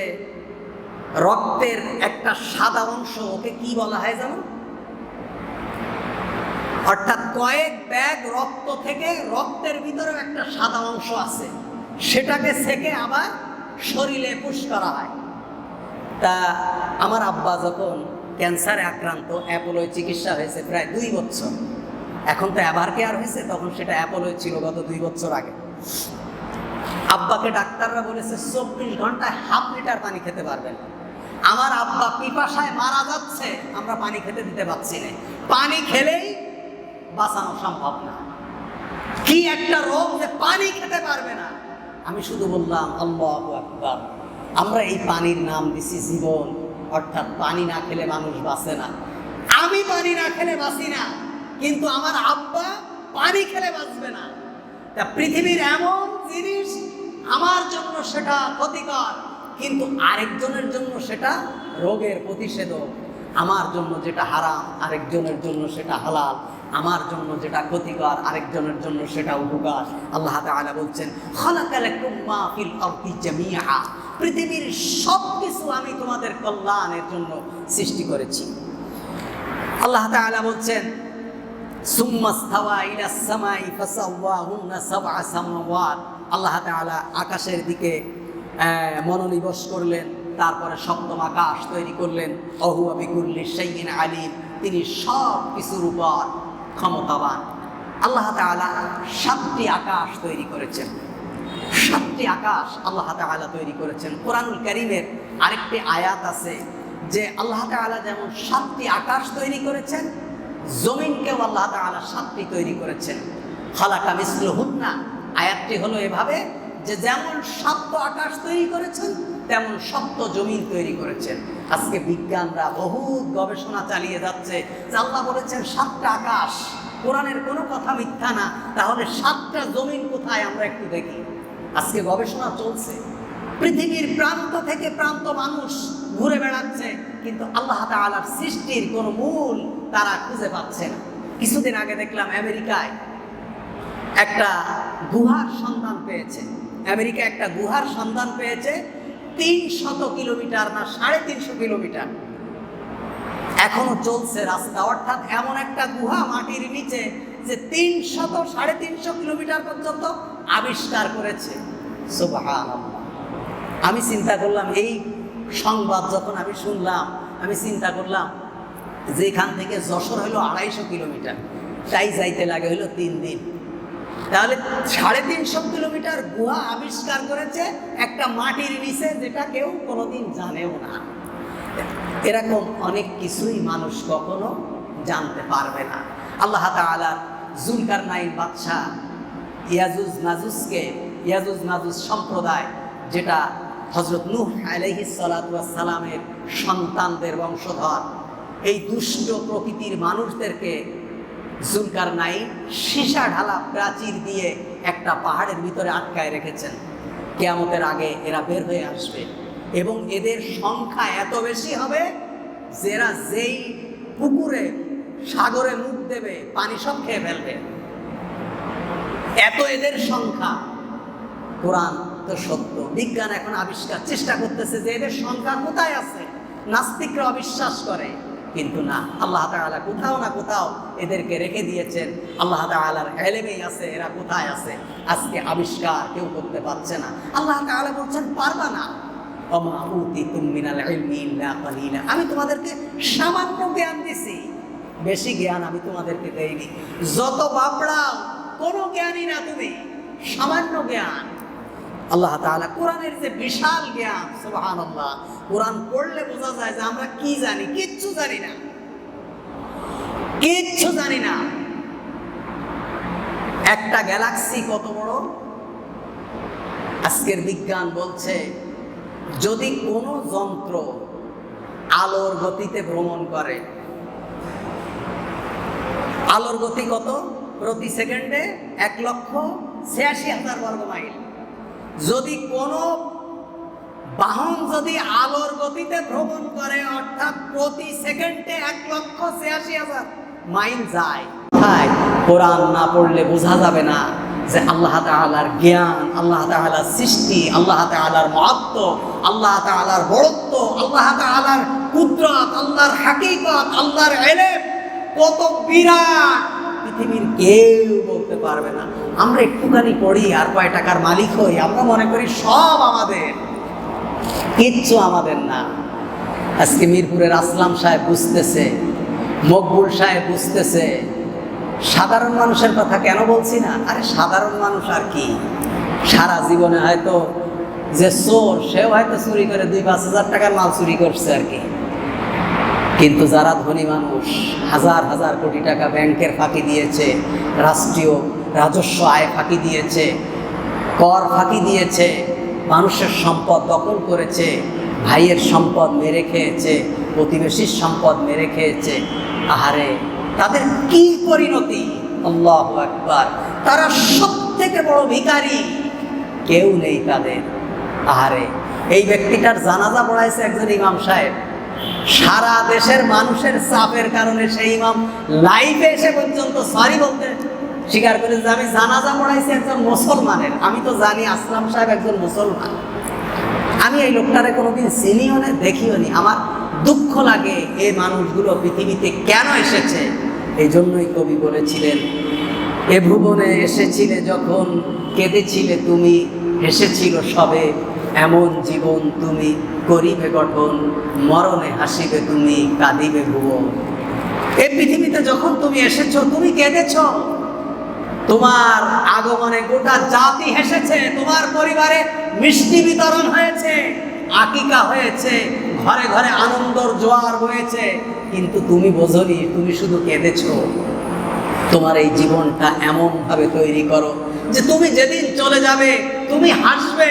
Speaker 1: রক্তের একটা সাদা অংশ, ওকে কি বলা হয় জানো? অর্থাৎ কয়েক ব্যাগ রক্ত থেকে রক্তের ভিতরেও একটা সাদা অংশ আছে, সেটাকে ছেঁকে আবার শরীরে পুশ করা হয়। তা আমার আব্বা যখন ক্যান্সারে আক্রান্ত, অ্যাপোলোয় চিকিৎসা হয়েছে প্রায় 2 বছর। এখন তো এভার কেয়ার হয়েছে, তখন সেটা অ্যাপোলোয় ছিল গত 2 বছর আগে। আব্বাকে ডাক্তাররা বলেছে 24 ঘন্টায় 1/2 লিটার পানি খেতে পারবেন। আমার আব্বা পিপাসায় মারা যাচ্ছে, আমরা পানি খেতে দিতে পারছি না। পানি খেলেই বাঁচানো সম্ভব না। কি একটা রোগ যে পানি খেতে পারবে না। আমি শুধু বললাম আল্লাহু আকবার। আমরা এই পানির নাম দিছি জীবন, অর্থাৎ পানি না খেলে মানুষ বাঁচে না। আমি পানি না খেলে বাঁচি না, কিন্তু আমার আব্বা পানি খেলে বাঁচবে না। তা পৃথিবীর এমন জিনিস আমার জন্য সেটা ক্ষতিকর, কিন্তু আরেকজনের জন্য সেটা রোগের প্রতিষেধক। আমার জন্য যেটা হারাম আরেকজনের জন্য সেটা হালাল, আমার জন্য যেটা ক্ষতিকর আরেকজনের জন্য সেটা উপকার। আল্লাহ তাআলা বলছেন, খালাকালাকুম মা ফিল আরদি জামিআ, পৃথিবীর সব কিছু আমি তোমাদের কল্যাণের জন্য সৃষ্টি করেছি। আল্লাহ তাআলা বলছেন, সুম্মা ইসতাওয়া ইলাস সামাই ফাসাওয়াহুন্না সাবআ সামাওয়াত, আল্লাহ তাআলা আকাশের দিকে মনোনিবেশ করলেন, তারপরে সপ্তম আকাশ তৈরি করলেন। ওহুয়া বিকুল্লি শাইইন আলিম, তিনি সব কিছুর উপর ক্ষমতাবান। আল্লাহ তাআলা 7টি আকাশ তৈরি করেছেন, 7টি আকাশ আল্লাহ তাআলা তৈরি করেছেন। কোরআনুল কারীমের আরেকটি আয়াত আছে যে আল্লাহ তাআলা যেমন 7টি আকাশ তৈরি করেছেন, জমিনকেও আল্লাহ তাআলা 7টি তৈরি করেছেন। খালাকা মিসলুহুন্না, আয়াতটি হলো এভাবে যে যেমন 7 আকাশ তৈরি করেছেন তেমন 7 জমিন তৈরি করেছেন। আজকে বিজ্ঞানরা বহুত গবেষণা চালিয়ে যাচ্ছে যে আল্লাহ বলেছেন 7টা আকাশ, কোরআনের কোনো কথা মিথ্যা না, তাহলে 7টা জমিন কোথায় আমরা একটু দেখি। আজকে গবেষণা চলছে, পৃথিবীর প্রান্ত থেকে প্রান্ত মানুষ ঘুরে বেড়াচ্ছে, কিন্তু আল্লাহ তাআলার সৃষ্টির কোনো মূল তারা খুঁজে পাচ্ছে না। কিছুদিন আগে দেখলাম আমেরিকায় একটা গুহার সন্ধান পেয়েছে, আমেরিকা একটা গুহার সন্ধান পেয়েছে 300 কিলোমিটার না 350 কিলোমিটার এখনো চলছে রাস্তা, অর্থাৎ এমন একটা গুহা মাটির নিচে যে 300-350 কিলোমিটার পর্যন্ত আবিষ্কার করেছে। সুবহানাল্লাহ। আমি চিন্তা করলাম, এই সংবাদ যখন আমি শুনলাম, আমি চিন্তা করলাম যে এখান থেকে যশোর হলো 250 কিলোমিটার, তাই যাইতে লাগে হলো 3 দিন। তাহলে 350 কিলোমিটার গুহা আবিষ্কার করেছে একটা মাটির নিচে, যেটা কেউ কোনোদিন জানেও না। এরকম অনেক কিছুই মানুষ কখনো জানতে পারবে না। আল্লাহ তাআলা জুলকারনাইন বাদশাহ ইয়াজুজ মাজুজ সম্প্রদায়, যেটা হযরত নূহ আলাইহিস সালাতু ওয়াস সালামের সন্তানদের বংশধর, এই দুষ্ট প্রকৃতির মানুষদেরকে জুলকারনাইন সীসা ঢালা প্রাচীর দিয়ে একটা পাহাড়ের ভিতরে আটকায় রেখেছেন। কিয়ামতের আগে এরা বের হয়ে আসবে এবং এদের সংখ্যা এত বেশি হবে যে এরা যেই পুকুরে সাগরে মুখ দেবে পানি সব খেয়ে ফেলবে, এত এদের সংখ্যা। কোরআন তো সত্য, বিজ্ঞান এখন আবিষ্কার চেষ্টা করতেছে যে এদের সংখ্যা কোথায় আছে। নাস্তিকরা অবিশ্বাস করে, কিন্তু না, আল্লাহ তাআলা কোথাও না কোথাও এদেরকে রেখে দিয়েছেন। আল্লাহ তাআলার ইলমেই আছে এরা কোথায় আছে, আজকে আবিষ্কার কেউ করতে পারছে না। আল্লাহ তাআলা বলছেন, পারবা না। ওমা উতিতুম মিনাল ইলমি ইল্লা কালিলা, আমি তোমাদেরকে সামান্য জ্ঞান দিছি, বেশি জ্ঞান আমি তোমাদেরকে দেইনি। যত বাপড়াও, কোনো জ্ঞানই না তুমি, সামান্য জ্ঞান। আল্লাহ তাআলা কোরআনের যে বিশাল জ্ঞান, সুবহানাল্লাহ, কোরআন পড়লে বোঝা যায় যে আমরা কি জানি, কিচ্ছু জানি না, কিচ্ছু জানি না। একটা গ্যালাক্সি কত বড়, আজকের বিজ্ঞান বলছে যদি কোনো যন্ত্র আলোর গতিতে ভ্রমণ করে, আলোর গতি কত? প্রতি সেকেন্ডে 1,86,000 বর্গ মাইল। যদি কোনো বাহন যদি আলোর গতিতে ভ্রমণ করে, অর্থাৎ প্রতি সেকেন্ডে 1,86,000 মাইল যায়, তাই কোরআন না পড়লে বোঝা যাবে না যে আল্লাহ তাআলার জ্ঞান, আল্লাহ তাআলার সৃষ্টি, আল্লাহ তাআলার মহত্ব, আল্লাহ তাআলার বড়ত্ব, আল্লাহ তাআলার কুদরত, আল্লাহর হাকিকত, আল্লাহর ইলম কত বিরাট, পৃথিবীর কেউ বলতে পারবে না। আমরা একটুখানি পড়ি আর কয় টাকার মালিক হই, আমরা মনে করি সব আমাদের, কিচ্ছু আমাদের না। আজকে মিরপুরের আসলাম সাহেব বুঝতেছে, মকবুল সাহেব বুঝতেছে, সাধারণ মানুষের কথা কেন বলছি না? আরে সাধারণ মানুষ আর কি, সারা জীবনে হয়তো যে চোর সেও হয়তো চুরি করে 2-5 হাজার টাকার মাল চুরি করছে আর কি, কিন্তু যারা ধনী মানুষ হাজার হাজার কোটি টাকা ব্যাংকের ফাঁকি দিয়েছে, রাষ্ট্রীয় রাজস্ব আয় ফাঁকি দিয়েছে, কর ফাঁকি দিয়েছে, মানুষের সম্পদ দখল করেছে, ভাইয়ের সম্পদ মেরে খেয়েছে, প্রতিবেশীর সম্পদ মেরে খেয়েছে, আহারে তাদের কি পরিণতি! আল্লাহু আকবার। তারা সবথেকে বড় ভিখারি, কেউ নেই তাদের। আহারে, এই ব্যক্তিটার জানাজা পড়াইছে একজন ইমাম সাহেব। সারা দেশের মানুষের চাপের কারণে সেই ইমাম লাইভে এসে পর্যন্ত সরি বলতে স্বীকার করে যে আমি জানাজা পড়াইছি একজন মুসলমানের। আমি তো জানি আসলাম সাহেব একজন মুসলমান, আমি এই লোকটারে কোনোদিন চিনিও না, দেখিও নি। আমার দুঃখ লাগে এই মানুষগুলো পৃথিবীতে কেন এসেছে। এই জন্যই কবি বলেছিলেন, এ ভুবনে এসেছিলে যখন কেঁদেছিলে তুমি, হেসেছিল সবে এমন জীবন তুমি করিবে গঠন, মরণে হাসিবে তুমি কাঁদিবে ভুবন। এই পৃথিবীতে যখন তুমি এসেছো তুমি কেঁদেছ, তোমার আগমনে গোটা জাতি হেসেছে, তোমার পরিবারে মিষ্টি বিতরণ হয়েছে, আকিকা হয়েছে, ঘরে ঘরে আনন্দর জোয়ার বয়েছে, কিন্তু তুমি বোঝনি, তুমি শুধু কেঁদেছ। তোমার এই জীবনটা এমনভাবে তৈরি করো যে তুমি যেদিন চলে যাবে তুমি হাসবে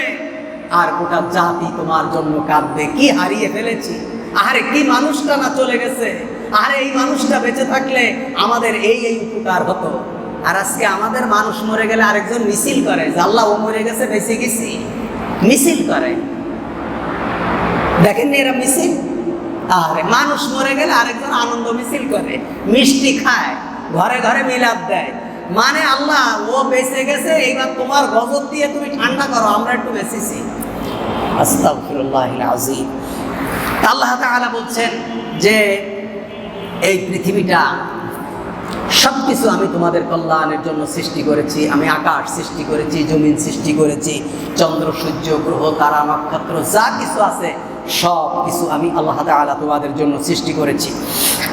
Speaker 1: আর গোটা জাতি তোমার জন্য কাঁদবে। কি হারিয়ে ফেলেছি, আরে কি মানুষটা না চলে গেছে, আরে এই মানুষটা বেঁচে থাকলে আমাদের এই এই উপকার হতো। আর আজকে আমাদের মানুষ মরে গেলে আরেকজন মিছিল করে যে আল্লাহ ও মরে গেছে বেঁচে গেছি, মিছিল করে। দেখেননি এরা মিছিল? আরে মানুষ মরে গেলে আরেকজন আনন্দ মিছিল করে, মিষ্টি খায়, ঘরে ঘরে মিলাদ দেয়। মানে আল্লাহ ও বেঁচে গেছে, এইবার তোমার গজব দিয়ে তুমি ঠান্ডা করো, আমরা একটু বেঁচেছি। আস্তাগফিরুল্লাহিল আযীম। আল্লাহ তাআলা বলছেন যে এই পৃথিবীটা সবকিছু আমি তোমাদের কল্যাণের জন্য সৃষ্টি করেছি। আমি আকাশ সৃষ্টি করেছি, জমিন সৃষ্টি করেছি, চন্দ্র সূর্য গ্রহ তারা নক্ষত্র যা কিছু আছে সব কিছু আমি আল্লাহ তাআলা তোমাদের জন্য সৃষ্টি করেছি।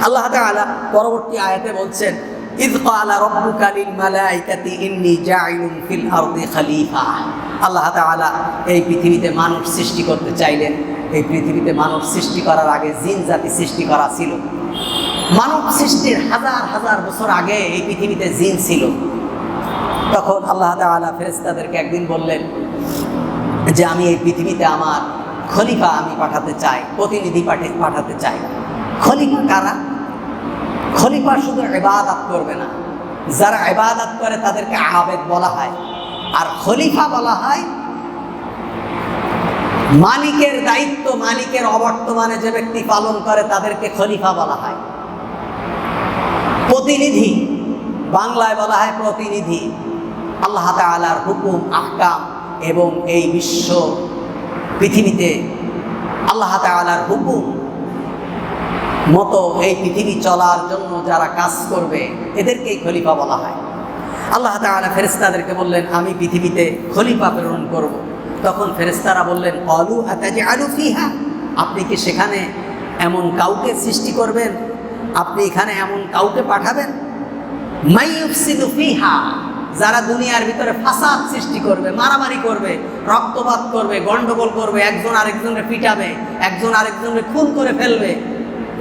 Speaker 1: আল্লাহ তাআলা পরবর্তী আয়াতে বলছেন, ইয ক্বালা রাব্বুকা লিল মালাইকাতি ইন্নী জাইলুন ফিল আরদি খলিফা। আল্লাহ তাআলা এই পৃথিবীতে মানব সৃষ্টি করতে চাইলেন। এই পৃথিবীতে মানব সৃষ্টি করার আগে জিন জাতি সৃষ্টি করা ছিল। মানব সৃষ্টির হাজার হাজার বছর আগে এই পৃথিবীতে জিন ছিল। তখন আল্লাহ তাআলা ফেরেশতাদেরকে একদিন বললেন যে আমি এই পৃথিবীতে আমার খলিফা আমি পাঠাতে চাই, প্রতিনিধি পাঠাতে চাই। খলিফা কারা? খলিফা শুধু ইবাদত করবে না, যারা ইবাদত করে তাদেরকে আবেদ বলা হয়। আর খলিফা বলা হয় মালিকের দায়িত্ব, মালিকের অবর্তমানে যে ব্যক্তি পালন করে তাদেরকে খলিফা বলা হয়। প্রতিনিধি বাংলায় বলা হয় প্রতিনিধি। আল্লাহ তাআলার হুকুম আহকাম এবং এই বিশ্ব পৃথিবীতে আল্লাহ তাআলার হুকুম মতো এই পৃথিবী চলার জন্য যারা কাজ করবে এদেরকেই খলিফা বলা হয়। আল্লাহ তাআলা ফেরেশতাদেরকে বললেন আমি পৃথিবীতে খলিফা প্রেরণ করব। তখন ফেরেশতারা বললেন ক্বালু আতাজআলু ফিহা, আপনি কি সেখানে এমন কাউকে সৃষ্টি করবেন, আপনি এখানে এমন কাউকে পাঠাবেন মাই ইউফসিদু ফিহা, যারা দুনিয়ার ভিতরে ফাসাদ সৃষ্টি করবে, মারামারি করবে, রক্তপাত করবে, গন্ডগোল করবে, একজন আরেকজনকে পিটাবে, একজন আরেকজনকে খুন করে ফেলবে।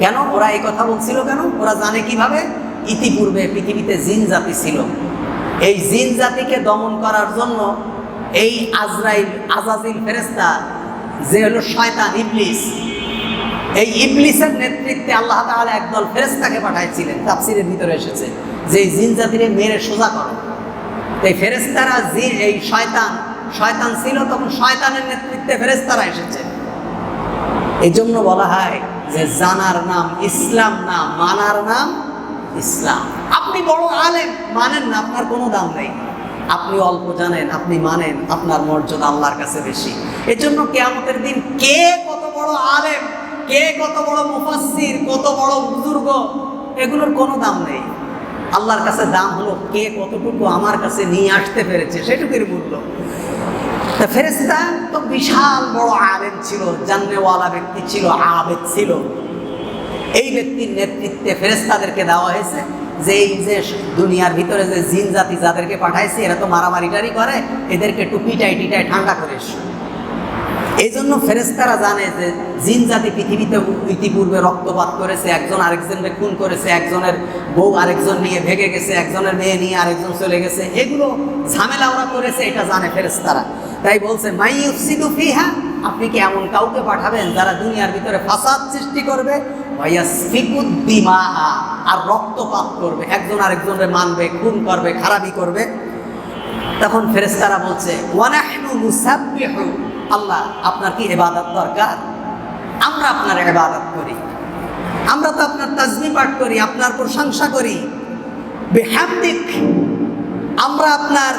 Speaker 1: কেন ওরা এই কথা বলছিল? কেন ওরা জানে কিভাবে? ইতিপূর্বে পৃথিবীতে জিন জাতি ছিল। এই জিন জাতিকে দমন করার জন্য এই আজাজিল ফেরেশতা যে হলো শয়তান ইবলিস, এই ইবলিসের নেতৃত্বে আল্লাহ তাআলা একদল ফেরেশতাকে পাঠাইছিলেন। তাফসীরের ভিতরে এসেছে যে এই জিন জাতিরে মেরে সোজা করো। এই ফেরেশতারা এই শয়তান ছিল, তখন শয়তানের নেতৃত্বে ফেরেশতারা এসেছে। এই জন্য বলা হয় যে জানার নাম ইসলাম না, মানার নাম ইসলাম। আপনি বড় আলেম, মানেন না, আপনার কোনো দাম নেই। আপনি অল্প জানেন, আপনি মানেন, আপনার মর্যাদা আল্লাহর কাছে বেশি। এর জন্য কিয়ামতের দিন কে কত বড় আলেম, কে কত বড় মুফাসসির, কত বড় বুজুর্গ, এগুলোর কোনো দাম নেই। আল্লাহর কাছে দাম হলো কে কতটুকু আমার কাছে নিয়ে আসতে পেরেছে, সেটুকুর মূল্য। তা ফেরেশতা তো বিশাল বড় আলেম ছিল, জান্নেওয়ালা ব্যক্তি ছিল, আবেদ ছিল। এই ব্যক্তির নেতৃত্বে ফেরেশতাদেরকে দেওয়া হয়েছে যে এই যে দুনিয়ার ভিতরে যে জিন জাতি যাদেরকে পাঠাইছে এরা তো মারামারিটারি করে, এদেরকে একটু পিটাই ঠান্ডা করে এসো। এই জন্য ফেরেশতারা জানে যে জিন জাতি পৃথিবীতে ইতিপূর্বে রক্তপাত করেছে, একজন আরেকজনকে খুন করেছে, একজনের বউ আরেকজন নিয়ে ভেগে গেছে, একজনের মেয়ে নিয়ে আরেকজন চলে গেছে, এগুলো ঝামেলা ওরা করেছে, এটা জানে ফেরেশতারা। তাই বলছে মাই ইউফসিদু ফিহা, আপনি কি এমন কাউকে পাঠাবেন যারা দুনিয়ার ভিতরে ফাসাদ সৃষ্টি করবে, ওয়ায়াসফিকুদ দিমা, আর রক্তপাত করবে, একজন আরেকজনের মানবে, খুন করবে, খারাপি করবে। তখন ফেরেশতারা বলছে ওয়ানাহনু নাহনু নুসাব্বিহু, আল্লাহ আপনার কি ইবাদত দরকার? আমরা আপনার ইবাদত করি, আমরা তো আপনার তাসবিহ পাঠ করি, আপনার প্রশংসা করি। বিহামদিক, আমরা আপনার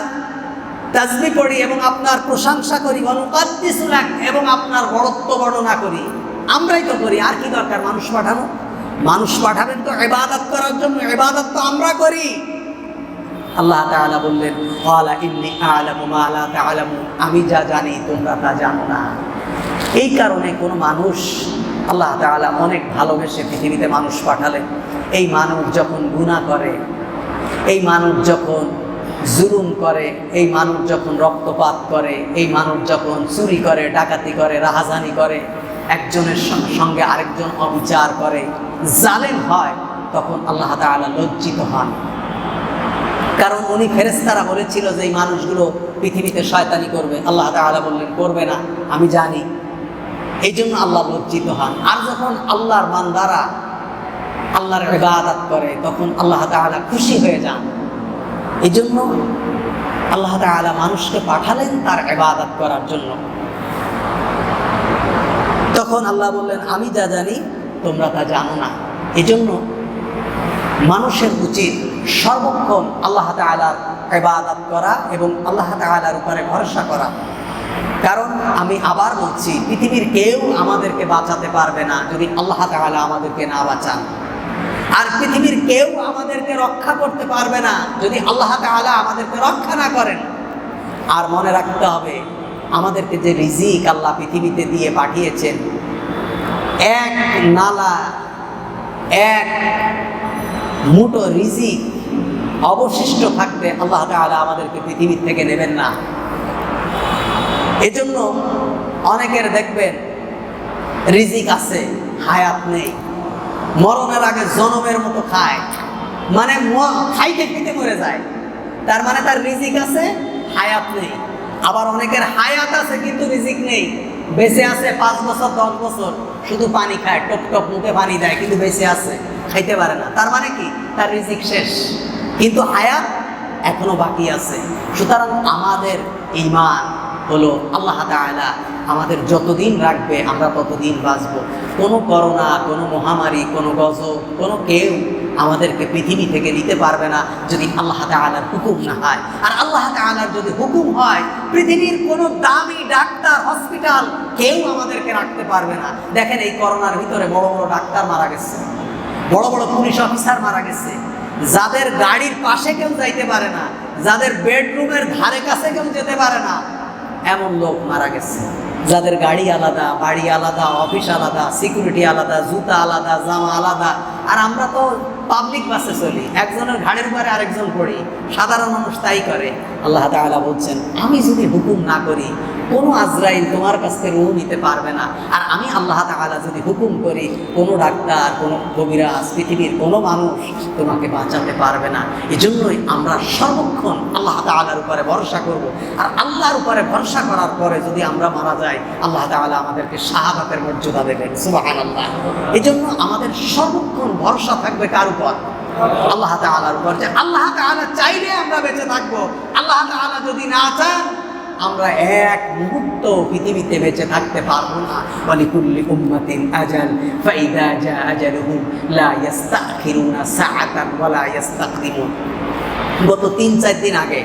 Speaker 1: তাসবিহ পড়ি এবং আপনার প্রশংসা করি। ওয়ানুকাদ্দিসু লাক, এবং আপনার বড়ত্ব বর্ণনা করি। আমরাই তো করি, আর কি দরকার মানুষ পাঠানো? মানুষ পাঠাবেন তো ইবাদত করার জন্য, ইবাদত তো আমরা করি। আল্লাহ তাআলা বললেন, ক্বালা ইন্নী আ'লামু মা লা তা'লামুন, আমি যা জানি তোমরা তা জানো না। এই কারণে কোনো মানুষ, আল্লাহ তাআলা অনেক ভালোবেসে পৃথিবীতে মানুষ পাঠালেন। এই মানুষ যখন গুনাহ করে, এই মানুষ যখন জুলুম করে, এই মানুষ যখন রক্তপাত করে, এই মানুষ যখন চুরি করে, ডাকাতি করে, রাহাজানি করে, একজনের সঙ্গে আরেকজন অবিচার করে, জালেম হয়, তখন আল্লাহ তাআলা লজ্জিত হন। কারণ উনি ফেরেশতারা বলেছিল যে এই মানুষগুলো পৃথিবীতে শয়তানি করবে, আল্লাহ তাআলা বললেন করবে না, আমি জানি। এই জন্য আল্লাহ লজ্জিত হন। আর যখন আল্লাহর বান্দারা আল্লাহর ইবাদত করে, তখন আল্লাহ তাআলা খুশি হয়ে যান। এই জন্য আল্লাহ তাআলা মানুষকে পাঠালেন তার ইবাদত করার জন্য। তখন আল্লাহ বললেন, আমি যা জানি তোমরা তা জানো না। এই জন্য মানুষের উচিত সর্বক্ষণ আল্লাহ তাআলার ইবাদত করা এবং আল্লাহ তাআলার উপরে ভরসা করা। কারণ আমি আবার বলছি, পৃথিবীর কেউ আমাদেরকে বাঁচাতে পারবে না যদি আল্লাহ তাআলা আমাদেরকে না বাঁচান। আর পৃথিবীর কেউ আমাদেরকে রক্ষা করতে পারবে না যদি আল্লাহ তাআলা আমাদেরকে রক্ষা না করেন। আর মনে রাখতে হবে, আমাদেরকে যে রিজিক আল্লাহ পৃথিবীতে দিয়ে পাঠিয়েছেন, এক নালা, এক মুঠো রিজিক অবশিষ্ট থাকতে আল্লাহ তাআলা আমাদেরকে পৃথিবী থেকে নেবেন না। এজন্য অনেকের দেখবেন রিজিক আছে, হায়াত নেই, মরণের আগে জনমের মতো খায়, মানে খাইতে খেতে মরে যায়। তার মানে তার রিজিক আছে, হায়াত নেই। আবার অনেকের হায়াত আছে কিন্তু রিজিক নেই, বেঁচে আছে 5 বছর 10 বছর, শুধু পানি খায়, টপ টপ মুখে পানি দেয়, কিন্তু বেঁচে আছে, খাইতে পারে না। তার মানে কি? তার রিজিক শেষ, কিন্তু হায়াত এখনো বাকি আছে। সুতরাং আমাদের ঈমান হলো আল্লাহ তাআলা আমাদের যতদিন রাখবে আমরা ততদিন বাঁচব। কোনো করোনা, কোনো মহামারী, কোনো গজব, কোনো কেউ আমাদেরকে পৃথিবী থেকে নিতে পারবে না যদি আল্লাহ তাআলার হুকুম না হয়। আর আল্লাহ তাআলার যদি হুকুম হয়, পৃথিবীর কোনো দামি ডাক্তার, হসপিটাল কেউ আমাদেরকে রাখতে পারবে না। দেখেন, এই করোনার ভিতরে বড় বড় ডাক্তার মারা গেছে, বড় বড় পুলিশ অফিসার মারা গেছে, যাদের গাড়ির পাশে কেউ যাইতে পারে না, যাদের বেডরুমের ধারে কাছে কেউ যেতে পারে না, এমন লোক মারা গেছে। যাদের গাড়ি আলাদা, বাড়ি আলাদা, অফিস আলাদা, সিকিউরিটি আলাদা, জুতা আলাদা, জামা আলাদা। আর আমরা তো পাবলিক বাসে চলি, একজনের ঘাড়ের উপরে আরেকজন পড়ি, সাধারণ মানুষ তাই করে। আল্লাহ তাআলা বলছেন, আমি যদি হুকুম না করি, কোনো আজরাইল তোমার কাছ থেকে রূহ নিতে পারবে না। আর আমি আল্লাহ তাআলা যদি হুকুম করি, কোনো ডাক্তার, কোনো কবিরাজ, পৃথিবীর কোনো মানুষ তোমাকে বাঁচাতে পারবে না। এজন্যই আমরা সর্বক্ষণ আল্লাহ তাআলার উপরে ভরসা করব। আর আল্লাহর উপরে ভরসা করার পরে যদি আমরা মারা যাই, আল্লাহ তাআলা আমাদেরকে শাহাদাতের মর্যাদা দেবেন। সুবহানাল্লাহ। এজন্য আমাদের সর্বক্ষণ ভরসা থাকবে কার উপর? আল্লাহ তাআলার উপর। যে আল্লাহ তাআলা চাইলে আমরা বেঁচে থাকবো, আল্লাহ তাআলা যদি না চান আমরা এক মুহূর্ত পৃথিবীতে বেঁচে থাকতে পারবো না। ওয়ালিকুল্লি উম্মাতিন আজাল, ফাইদা জা আজালুহুম লা ইস্তাখিরুনা সাআতান ওয়া লা ইস্তাকদিমুন। গত 3-4 দিন আগে,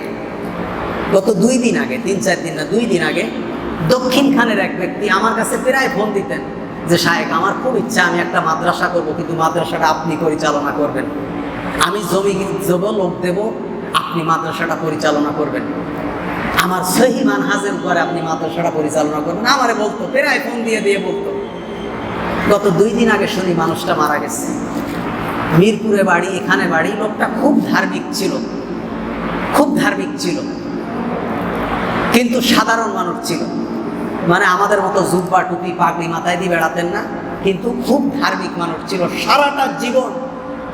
Speaker 1: গত 2 দিন আগে, 3-4 দিন না, 2 দিন আগে দক্ষিণ খানের এক ব্যক্তি আমার কাছে প্রায় ফোন দিতেন যে, শায়েখ, আমার খুব ইচ্ছা আমি একটা মাদ্রাসা করব, কিন্তু মাদ্রাসাটা আপনি পরিচালনা করবেন। আমি জমি দেবো, লোক দেব, আপনি মাদ্রাসাটা পরিচালনা করবেন। আমার সহি মানহাজের উপরে আপনি মাদ্রাসাটা পরিচালনা করবেন। আমারে বলতো, প্রায় ফোন দিয়ে বলতো। গত 2 দিন আগে শুনি মানুষটা মারা গেছে। মিরপুরে বাড়ি, এখানে বাড়ি। লোকটা খুব ধার্মিক ছিল, খুব ধার্মিক ছিল, কিন্তু সাধারণ মানুষ ছিল। মানে আমাদের মতো জুব্বা, টুপি, পাগড়ি মাথায় দিয়ে বেড়াতেন না, কিন্তু খুব ধার্মিক মানুষ ছিল। সারাটা জীবন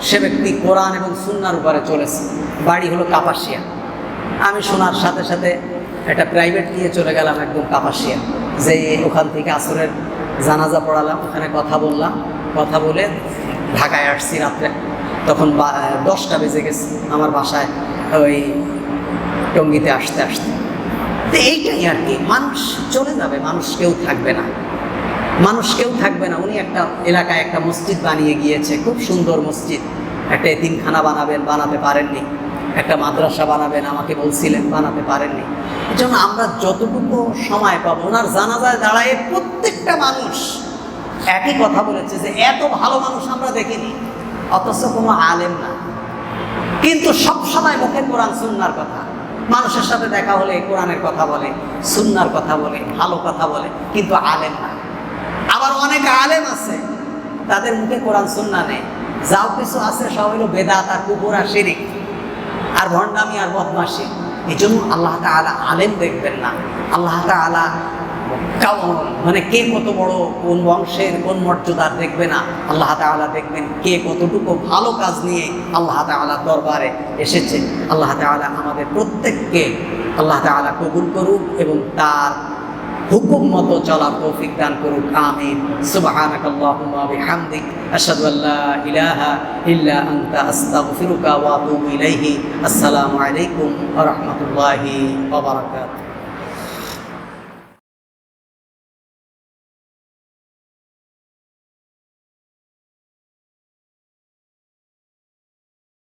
Speaker 1: সে ব্যক্তি কোরআন এবং সুন্নাহর উপরে চলেছে। বাড়ি হলো কাপাসিয়া। আমি শোনার সাথে সাথে একটা প্রাইভেট নিয়ে চলে গেলাম একদম কাপাসিয়া, যে ওখান থেকে আসরের জানাজা পড়ালাম, ওখানে কথা বললাম। কথা বলে ঢাকায় আসছি রাত্রে, তখন 10টা বেজে গেছে আমার বাসায় ওই টঙ্গীতে আসতে আসতে। তো এইটাই আর কি, মানুষ চলে যাবে, মানুষ কেউ থাকবে না, মানুষ কেউ থাকবে না। উনি একটা এলাকায় একটা মসজিদ বানিয়ে গিয়েছে, খুব সুন্দর মসজিদ, একটা এতিমখানা বানাবেন, বানাতে পারেননি। একটা মাদ্রাসা বানাবেন, আমাকে বলছিলেন, বানাতে পারেননি। এই জন্য আমরা যতটুকু সময় পাবো, ওনার জানাজায় দাঁড়ায় প্রত্যেকটা মানুষ একই কথা বলেছে যে এত ভালো মানুষ আমরা দেখিনি, অথচ কোনো আলেম না, কিন্তু সব সময় মুখে কোরআন সুন্নাহর কথা। মানুষের সাথে দেখা হলে কোরআনের কথা বলে, সুন্নাহর কথা বলে, ভালো কথা বলে, কিন্তু আলেম না। আবার অনেক আলেম আছে, তাদের মুখে কোরআন সুন্নাহ নেই, যাও কিছু আছে সব হলো বেদাত আর কুফর আর শিরিক আর ভণ্ডামি আর বদমাশি। এই জন্য আল্লাহ তাআলা আলেম দেখবেন না, আল্লাহ তাআলা মানে কে কত বড়, কোন বংশের, কোন মর্যাদার দেখবে না। আল্লাহ তাআলা দেখবেন কে কতটুকু ভালো কাজ নিয়ে আল্লাহ তাআলার দরবারে এসেছে। আল্লাহ তাআলা আমাদের প্রত্যেককে আল্লাহ তাআলা কবুল করুক এবং তার হুকুম মতো চলার তৌফিক দান করুক। আমিন। সুবহানাকাল্লাহুম্মা ওয়া বিহামদিক, আশহাদু আল্লা ইলাহা ইল্লা আনতা, আস্তাগফিরুকা ওয়া আতুবু ইলাইহি। আসসালামু আলাইকুম ওয়া রাহমাতুল্লাহি ওয়া বারাকাতুহু।